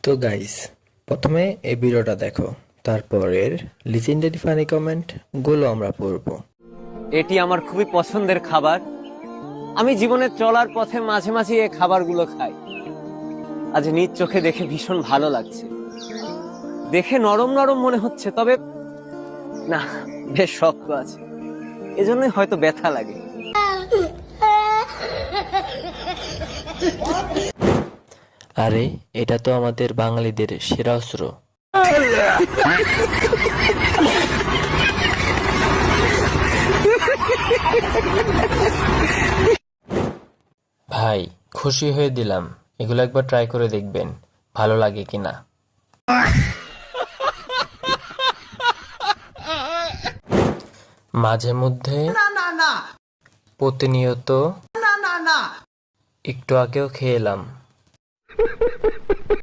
তো গাইস, প্রথমে এই ভিডিওটা দেখো, তারপরের লিজেন্ডারি ফানি কমেন্ট গুলো আমরা পড়বো। এটি আমার খুবই পছন্দের খাবার। আমি জীবনে চলার পথে মাঝে মাঝে এই খাবারগুলো খাই। আজ নিজ চোখে দেখে ভীষণ ভালো লাগছে। দেখে নরম নরম মনে হচ্ছে, তবে না, বেশ শক্ত আছে। এজন্যই হয়তো ব্যথা লাগে। আরে, এটা তো আমাদের বাঙালিদের সেরা অস্ত্র। ভাই, খুশি হয়ে দিলাম। এগুলো একবার ট্রাই করে দেখবেন, ভালো লাগে কিনা। মাঝে মধ্যে, প্রতিনিয়ত, একটু আগেও খেয়ে এলাম।